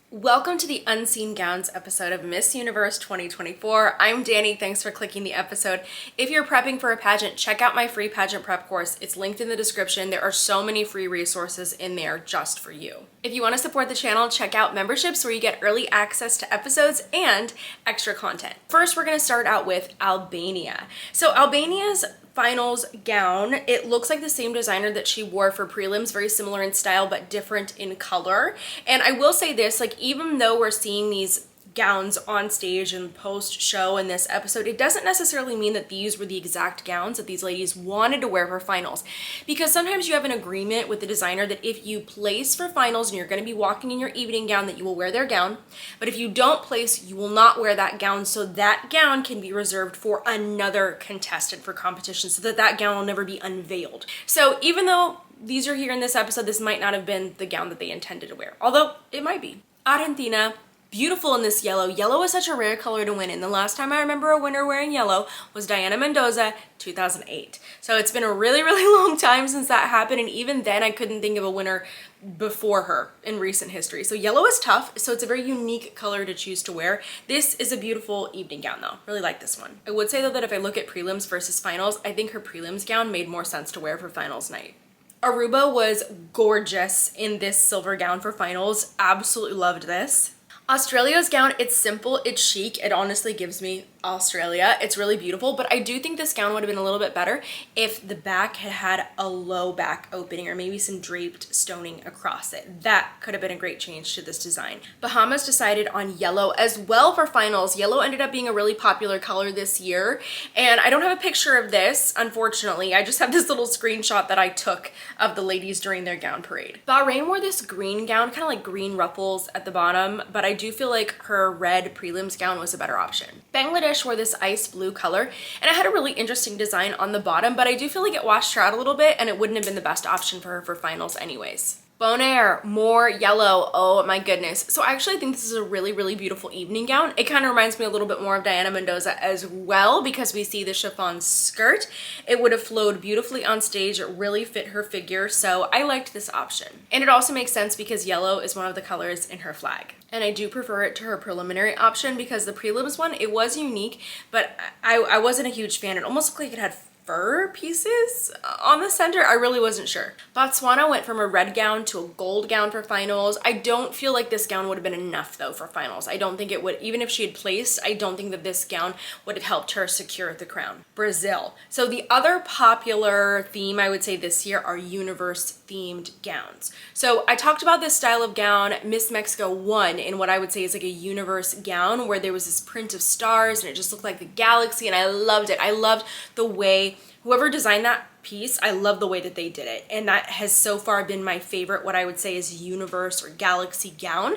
Welcome to the Unseen Gowns episode of Miss Universe 2024. I'm Dani. Thanks for clicking the episode. If you're prepping for a pageant, check out my free pageant prep course. It's linked in the description. There are so many free resources in there just for you. If you want to support the channel, check out memberships where you get early access to episodes and extra content. First, we're going to start out with Albania. So Albania's finals gown, it looks like the same designer that she wore for prelims, very similar in style but different in color. And I will say this, like, even though we're seeing these gowns on stage and post show in this episode, it doesn't necessarily mean that these were the exact gowns that these ladies wanted to wear for finals, because sometimes you have an agreement with the designer that if you place for finals and you're going to be walking in your evening gown, that you will wear their gown, but if you don't place, you will not wear that gown, so that gown can be reserved for another contestant for competition, so that gown will never be unveiled. So even though these are here in this episode, this might not have been the gown that they intended to wear, although it might be. Argentina, beautiful in this yellow. Yellow is such a rare color to win in. The last time I remember a winner wearing yellow was Diana Mendoza, 2008. So it's been a really, really long time since that happened, and even then I couldn't think of a winner before her in recent history. So yellow is tough, so it's a very unique color to choose to wear. This is a beautiful evening gown though. Really like this one. I would say though that if I look at prelims versus finals, I think her prelims gown made more sense to wear for finals night. Aruba was gorgeous in this silver gown for finals. Absolutely loved this. Australia's gown, it's simple, it's chic, it honestly gives me Australia. It's really beautiful, but I do think this gown would have been a little bit better if the back had had a low back opening or maybe some draped stoning across it. That could have been a great change to this design. Bahamas decided on yellow as well for finals. Yellow ended up being a really popular color this year, and I don't have a picture of this, unfortunately. I just have this little screenshot that I took of the ladies during their gown parade. Bahrain wore this green gown, kind of like green ruffles at the bottom, but I do feel like her red prelims gown was a better option. Bangladesh wore this ice blue color, and it had a really interesting design on the bottom, but I do feel like it washed her out a little bit and it wouldn't have been the best option for her for finals anyways. Bonaire, more yellow. Oh my goodness. So I actually think this is a really, really beautiful evening gown. It kind of reminds me a little bit more of Diana Mendoza as well, because we see the chiffon skirt. It would have flowed beautifully on stage. It really fit her figure, so I liked this option. And it also makes sense because yellow is one of the colors in her flag. And I do prefer it to her preliminary option because the prelims one, it was unique, but I wasn't a huge fan. It almost looked like it had fur pieces on the center. I really wasn't sure. Botswana went from a red gown to a gold gown for finals. I don't feel like this gown would have been enough though for finals. I don't think it would, even if she had placed, I don't think that this gown would have helped her secure the crown. Brazil. So the other popular theme I would say this year are universe themed gowns. So I talked about this style of gown. Miss Mexico won in what I would say is like a universe gown where there was this print of stars and it just looked like the galaxy, and I loved it. I loved the way whoever designed that piece, I love the way that they did it. And that has so far been my favorite, what I would say is universe or galaxy gown.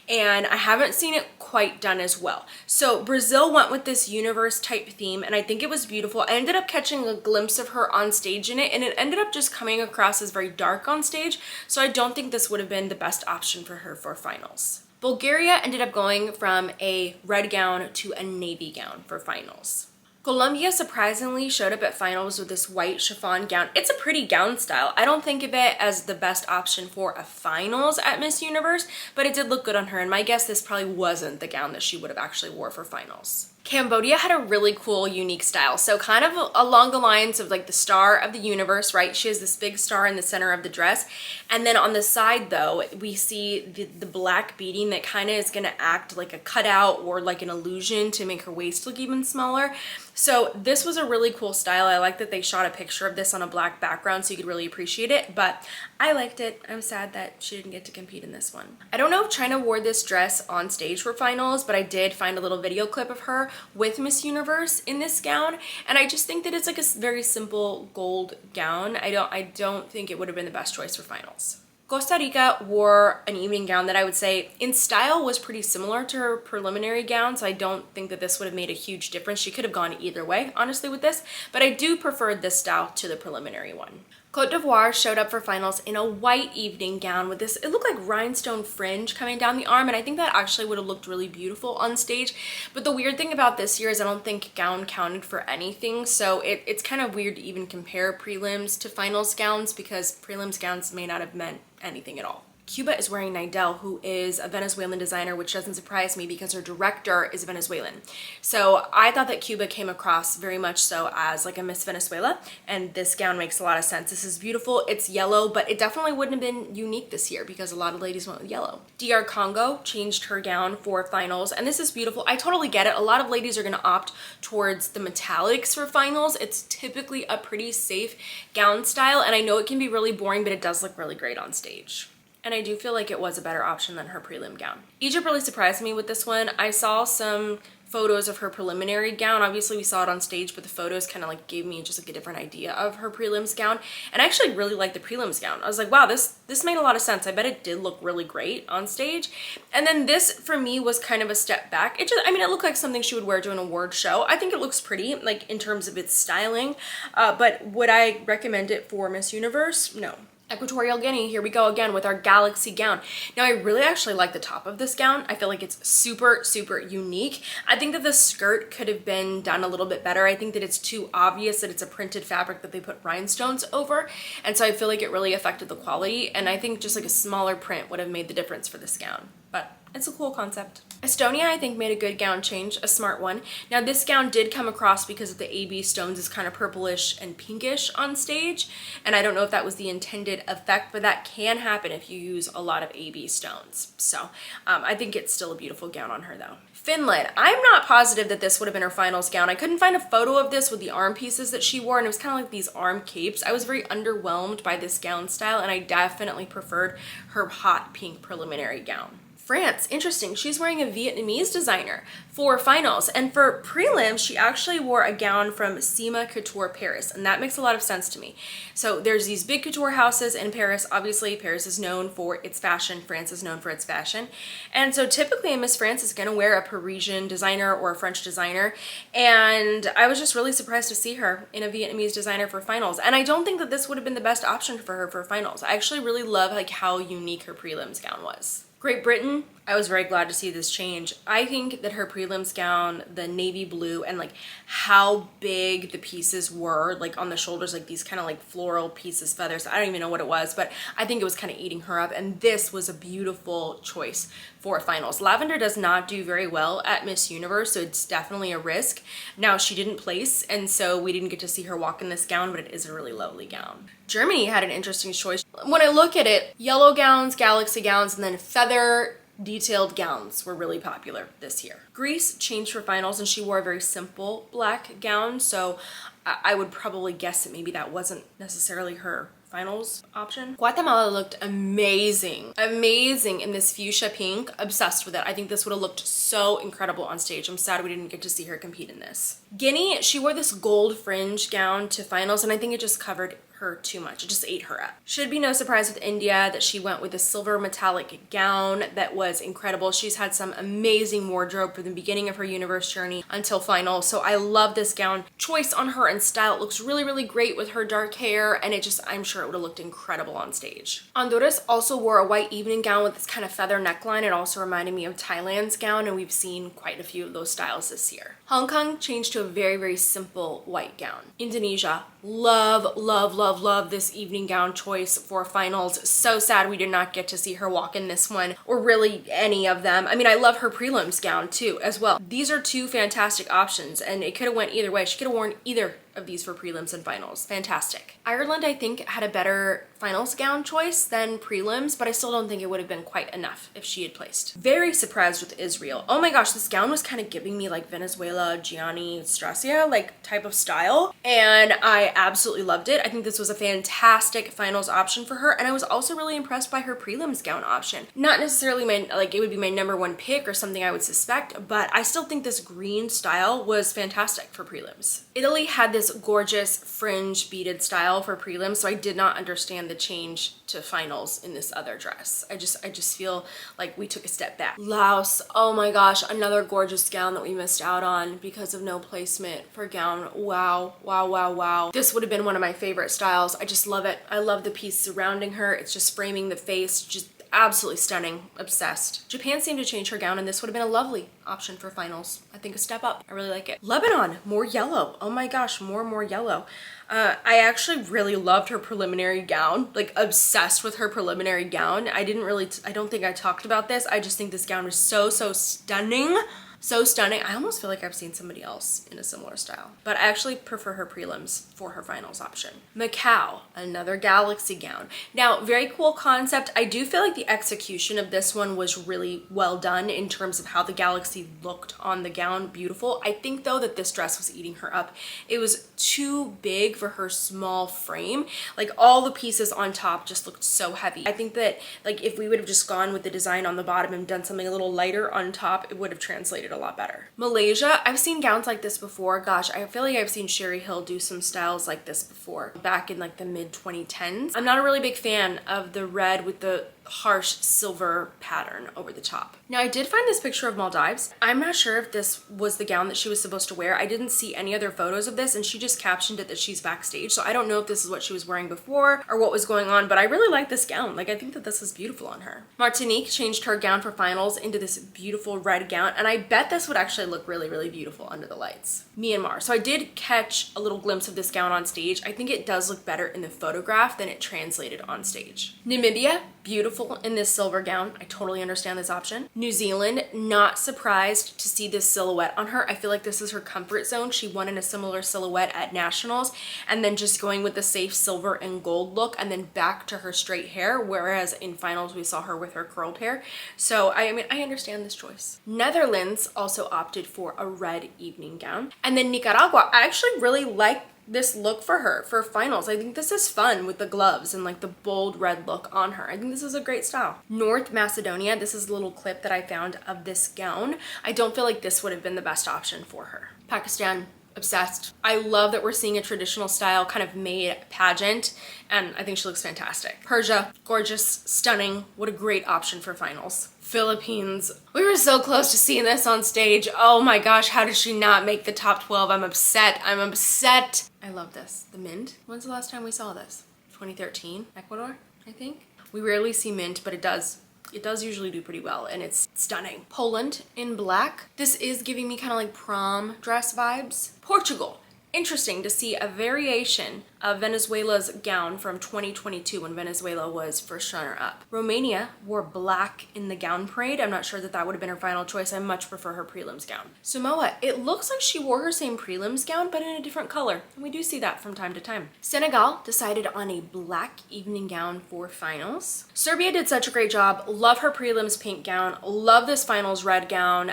And I haven't seen it quite done as well. So Brazil went with this universe type theme, and I think it was beautiful. I ended up catching a glimpse of her on stage in it, and it ended up just coming across as very dark on stage. So I don't think this would have been the best option for her for finals. Bulgaria ended up going from a red gown to a navy gown for finals. Colombia surprisingly showed up at finals with this white chiffon gown. It's a pretty gown style. I don't think of it as the best option for a finals at Miss Universe, but it did look good on her, and my guess this probably wasn't the gown that she would have actually wore for finals. Cambodia had a really cool, unique style. So kind of along the lines of like the star of the universe, right? She has this big star in the center of the dress. And then on the side though, we see the black beading that kind of is gonna act like a cutout or like an illusion to make her waist look even smaller. So this was a really cool style. I like that they shot a picture of this on a black background so you could really appreciate it, but I liked it. I'm sad that she didn't get to compete in this one. I don't know if China wore this dress on stage for finals, but I did find a little video clip of her with Miss Universe in this gown, and I just think that it's like a very simple gold gown. I don't think it would have been the best choice for finals. Costa Rica wore an evening gown that I would say in style was pretty similar to her preliminary gown, so I don't think that this would have made a huge difference. She could have gone either way, honestly, with this, but I do prefer this style to the preliminary one. Cote d'Ivoire showed up for finals in a white evening gown with this, it looked like rhinestone fringe coming down the arm, and I think that actually would have looked really beautiful on stage. But the weird thing about this year is I don't think gown counted for anything, so it's kind of weird to even compare prelims to finals gowns because prelims gowns may not have meant anything at all. Cuba is wearing Nidell, who is a Venezuelan designer, which doesn't surprise me because her director is Venezuelan. So I thought that Cuba came across very much so as like a Miss Venezuela, and this gown makes a lot of sense. This is beautiful. It's yellow, but it definitely wouldn't have been unique this year because a lot of ladies went with yellow. DR Congo changed her gown for finals, and this is beautiful. I totally get it. A lot of ladies are going to opt towards the metallics for finals. It's typically a pretty safe gown style, and I know it can be really boring, but it does look really great on stage. And I do feel like it was a better option than her prelim gown. Egypt really surprised me with this one. I saw some photos of her preliminary gown. Obviously we saw it on stage, but the photos kind of like gave me just like a different idea of her prelims gown. And I actually really liked the prelims gown. I was like, wow, this made a lot of sense. I bet it did look really great on stage. And then this for me was kind of a step back. It looked like something she would wear to an award show. I think it looks pretty, like in terms of its styling, but would I recommend it for Miss Universe? No. Equatorial Guinea, here we go again with our galaxy gown. Now I really actually like the top of this gown. I feel like it's super, super unique. I think that the skirt could have been done a little bit better. I think that it's too obvious that it's a printed fabric that they put rhinestones over. And so I feel like it really affected the quality. And I think just like a smaller print would have made the difference for this gown. But it's a cool concept. Estonia, I think, made a good gown change, a smart one. Now this gown did come across because of the AB stones is kind of purplish and pinkish on stage. And I don't know if that was the intended effect, but that can happen if you use a lot of AB stones. So I think it's still a beautiful gown on her though. Finland, I'm not positive that this would have been her finals gown. I couldn't find a photo of this with the arm pieces that she wore, and it was kind of like these arm capes. I was very underwhelmed by this gown style, and I definitely preferred her hot pink preliminary gown. France, interesting. She's wearing a Vietnamese designer for finals, and for prelims, she actually wore a gown from Sima Couture Paris, and that makes a lot of sense to me. So there's these big couture houses in Paris. Obviously, Paris is known for its fashion. France is known for its fashion. And so typically a Miss France is going to wear a Parisian designer or a French designer, and I was just really surprised to see her in a Vietnamese designer for finals. And I don't think that this would have been the best option for her for finals. I actually really love like how unique her prelims gown was. Great Britain, I was very glad to see this change. I think that her prelims gown, the navy blue, and like how big the pieces were, like on the shoulders, like these kind of like floral pieces, feathers, I don't even know what it was, but I think it was kind of eating her up, and this was a beautiful choice for finals. Lavender does not do very well at Miss Universe, so it's definitely a risk. Now, she didn't place, and so we didn't get to see her walk in this gown, but it is a really lovely gown. Germany had an interesting choice. When I look at it, yellow gowns, galaxy gowns, and then feather detailed gowns were really popular this year. Greece changed for finals, and she wore a very simple black gown, so I would probably guess that maybe that wasn't necessarily her finals option. Guatemala looked amazing in this fuchsia pink. Obsessed with it. I think this would have looked so incredible on stage. I'm sad we didn't get to see her compete in this. Guinea, she wore this gold fringe gown to finals, and I think it just covered her too much. It just ate her up. Should be no surprise with India that she went with a silver metallic gown that was incredible. She's had some amazing wardrobe from the beginning of her universe journey until final. So I love this gown choice on her and style. It looks really, really great with her dark hair, and it just, I'm sure it would have looked incredible on stage. Honduras also wore a white evening gown with this kind of feather neckline. It also reminded me of Thailand's gown, and we've seen quite a few of those styles this year. Hong Kong changed to a very, very simple white gown. Indonesia, love, love, love, love this evening gown choice for finals. So sad we did not get to see her walk in this one, or really any of them. I mean, I love her prelims gown too as well. These are two fantastic options, and it could have went either way. She could have worn either of these for prelims and finals. Fantastic. Ireland, I think, had a better finals gown choice than prelims, but I still don't think it would have been quite enough if she had placed. Very surprised with Israel. Oh my gosh, this gown was kind of giving me like Venezuela, Gianni Strasia like type of style, and I absolutely loved it. I think this was a fantastic finals option for her, and I was also really impressed by her prelims gown option. Not necessarily my, like it would be my #1 pick or something I would suspect, but I still think this green style was fantastic for prelims. Italy had this gorgeous fringe beaded style for prelims, so I did not understand the change to finals in this other dress. I just feel like we took a step back. Laos, oh my gosh, another gorgeous gown that we missed out on because of no placement for gown. Wow, wow, wow, wow. This would have been one of my favorite styles. I just love it. I love the piece surrounding her. It's just framing the face, just absolutely stunning. Obsessed. Japan seemed to change her gown, and this would have been a lovely option for finals. I think a step up. I really like it. Lebanon, more yellow. Oh my gosh, more yellow. I actually really loved her preliminary gown, like obsessed with her preliminary gown. I don't think I talked about this. I just think this gown was so stunning. So stunning. I almost feel like I've seen somebody else in a similar style, but I actually prefer her prelims for her finals option. Macau, another galaxy gown. Now, very cool concept. I do feel like the execution of this one was really well done in terms of how the galaxy looked on the gown. Beautiful. I think though that this dress was eating her up. It was too big for her small frame. Like all the pieces on top just looked so heavy. I think that like if we would have just gone with the design on the bottom and done something a little lighter on top, it would have translated a lot better. Malaysia, I've seen gowns like this before. Gosh, I feel like I've seen Sherry Hill do some styles like this before, back in like the mid 2010s. I'm not a really big fan of the red with the harsh silver pattern over the top. Now I did find this picture of Maldives. I'm not sure if this was the gown that she was supposed to wear. I didn't see any other photos of this, and she just captioned it that she's backstage. So I don't know if this is what she was wearing before or what was going on, but I really like this gown. Like I think that this is beautiful on her. Martinique changed her gown for finals into this beautiful red gown, and I bet this would actually look really, really beautiful under the lights. Myanmar. So I did catch a little glimpse of this gown on stage. I think it does look better in the photograph than it translated on stage. Namibia, beautiful in this silver gown. I totally understand this option. New Zealand, not surprised to see this silhouette on her. I feel like this is her comfort zone. She won in a similar silhouette at nationals, and then just going with the safe silver and gold look, and then back to her straight hair, whereas in finals we saw her with her curled hair. So I mean, I understand this choice. Netherlands also opted for a red evening gown. And then Nicaragua, I actually really like this look for her for finals. I think this is fun with the gloves and like the bold red look on her. I think this is a great style. North Macedonia, this is a little clip that I found of this gown. I don't feel like this would have been the best option for her. Pakistan, obsessed. I love that we're seeing a traditional style kind of made pageant, and I think she looks fantastic. Persia, gorgeous, stunning. What a great option for finals. Philippines, we were so close to seeing this on stage. Oh my gosh, how did she not make the top 12? I'm upset. I'm upset. I love this. The mint. When's the last time we saw this? 2013, Ecuador, I think. We rarely see mint, but it does usually do pretty well, and it's stunning. Poland in black. This is giving me kind of like prom dress vibes. Portugal. Interesting to see a variation of Venezuela's gown from 2022 when Venezuela was first runner-up. Romania wore black in the gown parade. I'm not sure that that would have been her final choice. I much prefer her prelims gown. Samoa, it looks like she wore her same prelims gown, but in a different color. And we do see that from time to time. Senegal decided on a black evening gown for finals. Serbia did such a great job. Love her prelims pink gown. Love this finals red gown.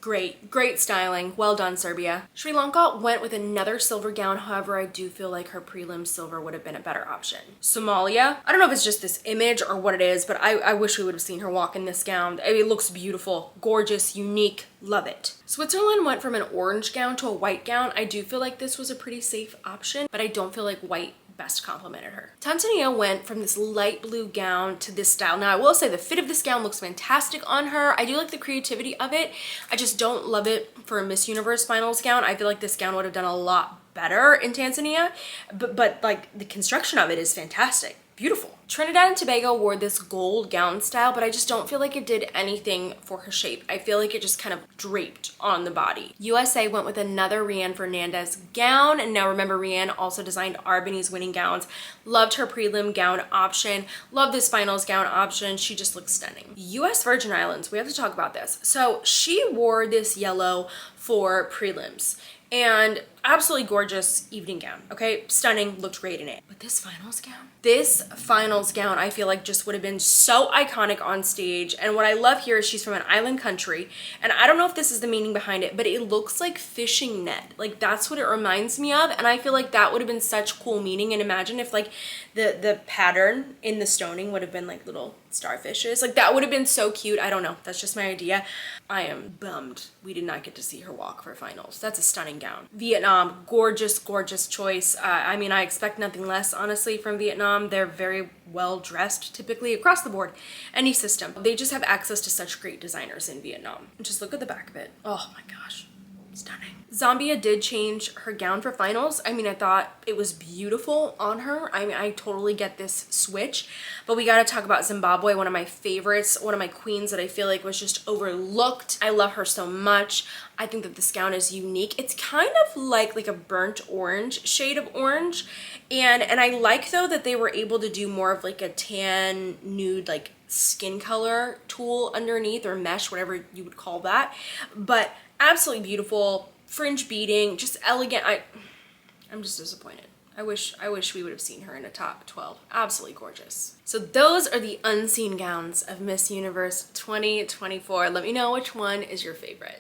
Great styling. Well done, Serbia. Sri Lanka went with another silver gown. However, I do feel like her prelim silver would have been a better option. Somalia, I don't know if it's just this image or what it is, but I wish we would have seen her walk in this gown. I mean, it looks beautiful, gorgeous, unique, love it. Switzerland went from an orange gown to a white gown. I do feel like this was a pretty safe option, but I don't feel like white best complimented her. Tanzania went from this light blue gown to this style. Now I will say the fit of this gown looks fantastic on her. I do like the creativity of it. I just don't love it for a Miss Universe finals gown. I feel like this gown would have done a lot better in Tanzania, but like the construction of it is fantastic. Beautiful. Trinidad and Tobago wore this gold gown style, but I just don't feel like it did anything for her shape. I feel like it just kind of draped on the body. USA went with another Rianne Fernandez gown, and now remember Rianne also designed Albany's winning gowns. Loved her prelim gown option. Love this finals gown option. She just looks stunning. US Virgin Islands, we have to talk about this. So she wore this yellow for prelims. And absolutely gorgeous evening gown, okay? Stunning, looked great in it. But this finals gown, I feel like just would have been so iconic on stage. And what I love here is she's from an island country. And I don't know if this is the meaning behind it, but it looks like fishing net. Like that's what it reminds me of. And I feel like that would have been such cool meaning. And imagine if like the pattern in the stoning would have been like little starfishes. Like that would have been so cute. I don't know. That's just my idea. I am bummed we did not get to see her walk for finals. That's a stunning gown. Vietnam, gorgeous, gorgeous choice. I mean, I expect nothing less, honestly, from Vietnam. They're very well dressed, typically across the board, any system. They just have access to such great designers in Vietnam. And just look at the back of it. Oh my gosh. Stunning. Zambia did change her gown for finals. I mean, I thought it was beautiful on her. I mean, I totally get this switch, but we got to talk about Zimbabwe, one of my favorites, one of my queens that I feel like was just overlooked. I love her so much. I think that this gown is unique. It's kind of like a burnt orange shade of orange. And I like though that they were able to do more of like a tan nude, like skin color tulle underneath, or mesh, whatever you would call that. But absolutely beautiful, fringe beading, just elegant. I'm just disappointed. I wish we would have seen her in a top 12. Absolutely gorgeous. So those are the unseen gowns of Miss Universe 2024. Let me know which one is your favorite.